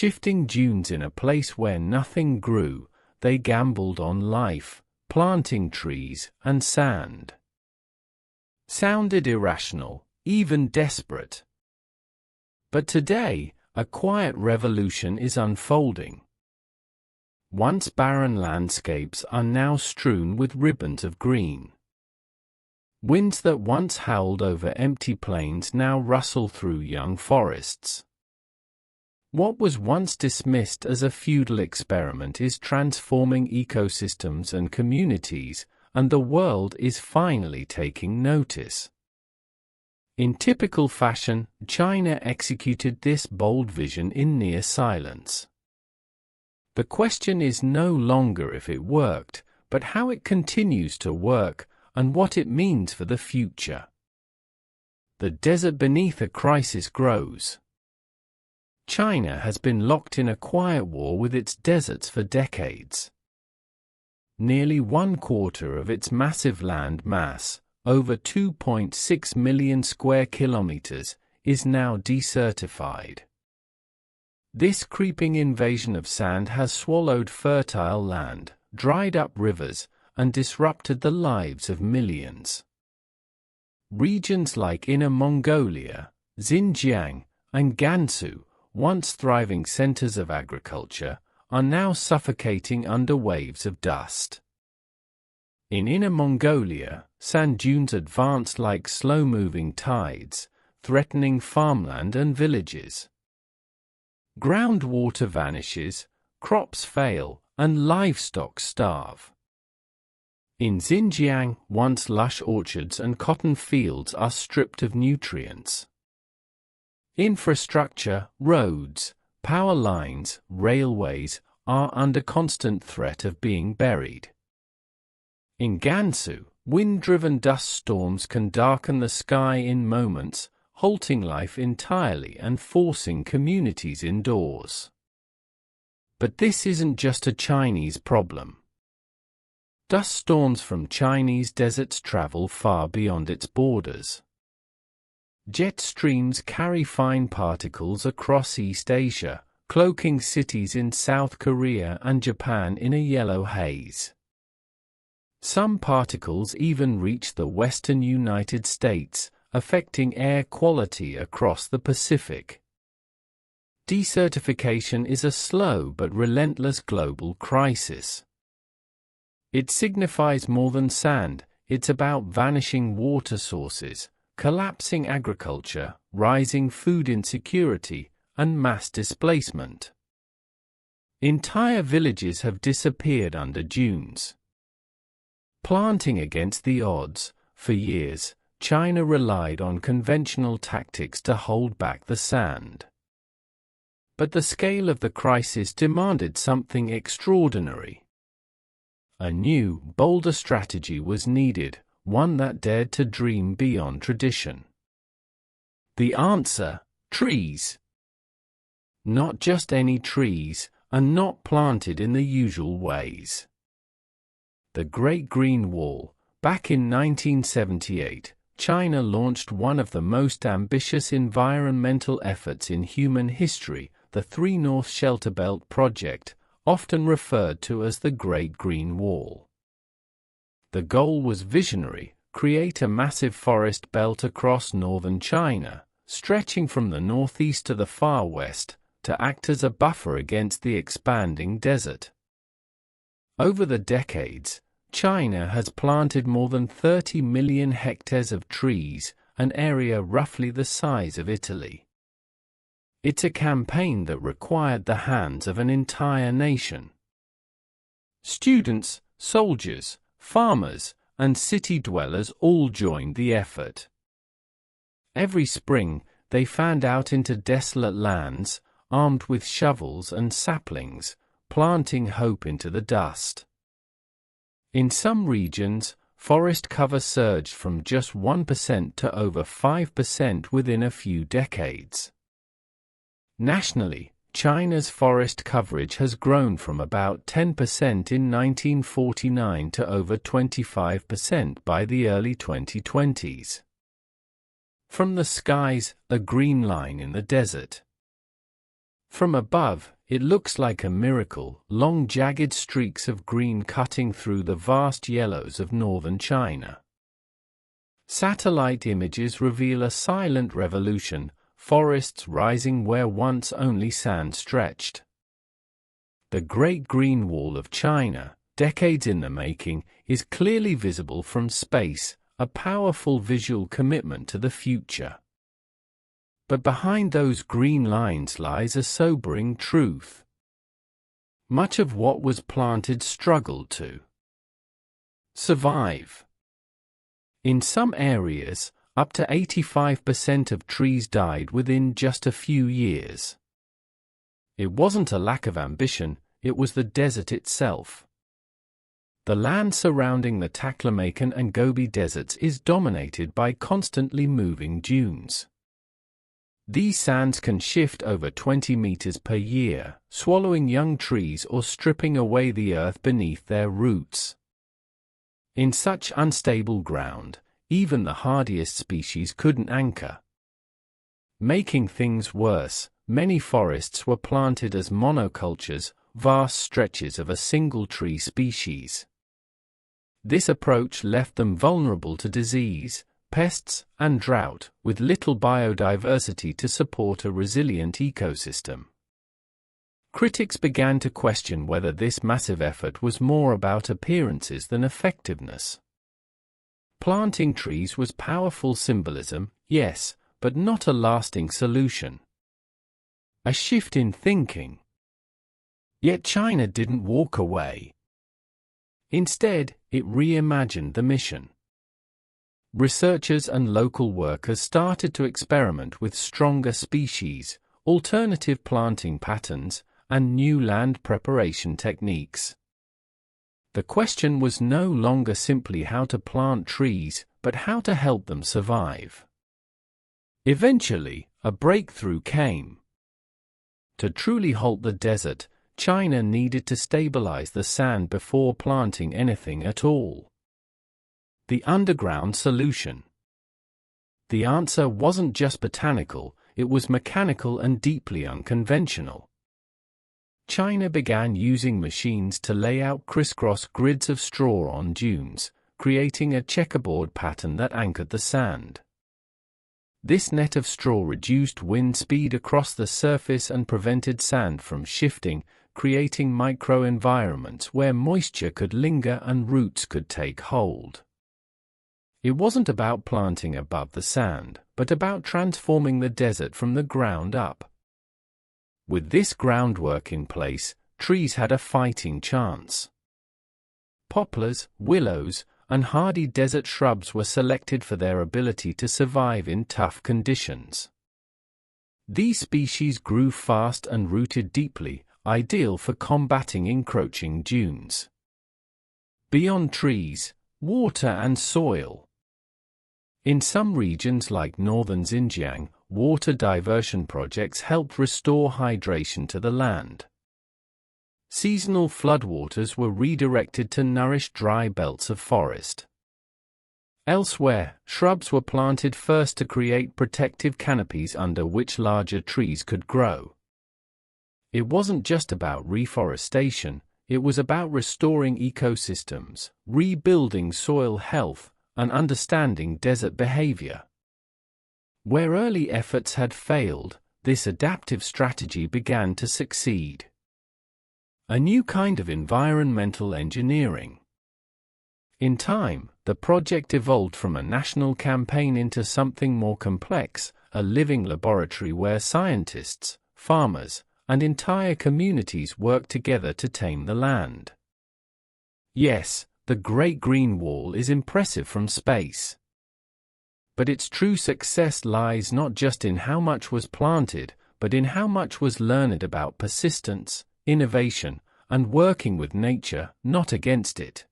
Shifting dunes in a place where nothing grew, they gambled on life, planting trees and sand. Sounded irrational, even desperate. But today, a quiet revolution is unfolding. Once barren landscapes are now strewn with ribbons of green. Winds that once howled over empty plains now rustle through young forests. What was once dismissed as a feudal experiment is transforming ecosystems and communities, and the world is finally taking notice. In typical fashion, China executed this bold vision in near silence. The question is no longer if it worked, but how it continues to work, and what it means for the future. The desert beneath a crisis grows. China has been locked in a quiet war with its deserts for decades. Nearly 1/4 of its massive land mass, over 2.6 million square kilometers, is now desertified. This creeping invasion of sand has swallowed fertile land, dried up rivers, and disrupted the lives of millions. Regions like Inner Mongolia, Xinjiang, and Gansu, once thriving centers of agriculture, are now suffocating under waves of dust. In Inner Mongolia, sand dunes advance like slow-moving tides, threatening farmland and villages. Groundwater vanishes, crops fail, and livestock starve. In Xinjiang, once lush orchards and cotton fields are stripped of nutrients. Infrastructure, roads, power lines, railways, are under constant threat of being buried. In Gansu, wind-driven dust storms can darken the sky in moments, halting life entirely and forcing communities indoors. But this isn't just a Chinese problem. Dust storms from Chinese deserts travel far beyond its borders. Jet streams carry fine particles across East Asia, cloaking cities in South Korea and Japan in a yellow haze. Some particles even reach the western United States, affecting air quality across the Pacific. Desertification is a slow but relentless global crisis. It signifies more than sand, it's about vanishing water sources, collapsing agriculture, rising food insecurity, and mass displacement. Entire villages have disappeared under dunes. Planting against the odds, for years, China relied on conventional tactics to hold back the sand. But the scale of the crisis demanded something extraordinary. A new, bolder strategy was needed, one that dared to dream beyond tradition. The answer: trees. Not just any trees, and not planted in the usual ways. The Great Green Wall. Back in 1978, China launched one of the most ambitious environmental efforts in human history, the Three North Shelter Belt Project, often referred to as the Great Green Wall. The goal was visionary: create a massive forest belt across northern China, stretching from the northeast to the far west, to act as a buffer against the expanding desert. Over the decades, China has planted more than 30 million hectares of trees, an area roughly the size of Italy. It's a campaign that required the hands of an entire nation. Students, soldiers, farmers, and city dwellers all joined the effort. Every spring, they fanned out into desolate lands, armed with shovels and saplings, planting hope into the dust. In some regions, forest cover surged from just 1% to over 5% within a few decades. Nationally, China's forest coverage has grown from about 10% in 1949 to over 25% by the early 2020s. From the skies, a green line in the desert. From above, it looks like a miracle, long jagged streaks of green cutting through the vast yellows of northern China. Satellite images reveal a silent revolution, forests rising where once only sand stretched. The Great Green Wall of China, decades in the making, is clearly visible from space, a powerful visual commitment to the future. But behind those green lines lies a sobering truth. Much of what was planted struggled to survive. In some areas, up to 85% of trees died within just a few years. It wasn't a lack of ambition, it was the desert itself. The land surrounding the Taklamakan and Gobi deserts is dominated by constantly moving dunes. These sands can shift over 20 meters per year, swallowing young trees or stripping away the earth beneath their roots. In such unstable ground, even the hardiest species couldn't anchor. Making things worse, many forests were planted as monocultures, vast stretches of a single tree species. This approach left them vulnerable to disease, pests, and drought, with little biodiversity to support a resilient ecosystem. Critics began to question whether this massive effort was more about appearances than effectiveness. Planting trees was powerful symbolism, yes, but not a lasting solution. A shift in thinking. Yet China didn't walk away. Instead, it reimagined the mission. Researchers and local workers started to experiment with stronger species, alternative planting patterns, and new land preparation techniques. The question was no longer simply how to plant trees, but how to help them survive. Eventually, a breakthrough came. To truly halt the desert, China needed to stabilize the sand before planting anything at all. The underground solution. The answer wasn't just botanical, it was mechanical and deeply unconventional. China began using machines to lay out crisscross grids of straw on dunes, creating a checkerboard pattern that anchored the sand. This net of straw reduced wind speed across the surface and prevented sand from shifting, creating microenvironments where moisture could linger and roots could take hold. It wasn't about planting above the sand, but about transforming the desert from the ground up. With this groundwork in place, trees had a fighting chance. Poplars, willows, and hardy desert shrubs were selected for their ability to survive in tough conditions. These species grew fast and rooted deeply, ideal for combating encroaching dunes. Beyond trees, water and soil. In some regions like northern Xinjiang, water diversion projects helped restore hydration to the land. Seasonal floodwaters were redirected to nourish dry belts of forest. Elsewhere, shrubs were planted first to create protective canopies under which larger trees could grow. It wasn't just about reforestation, it was about restoring ecosystems, rebuilding soil health, and understanding desert behavior. Where early efforts had failed, this adaptive strategy began to succeed. A new kind of environmental engineering. In time, the project evolved from a national campaign into something more complex, a living laboratory where scientists, farmers, and entire communities worked together to tame the land. Yes, the Great Green Wall is impressive from space. But its true success lies not just in how much was planted, but in how much was learned about persistence, innovation, and working with nature, not against it.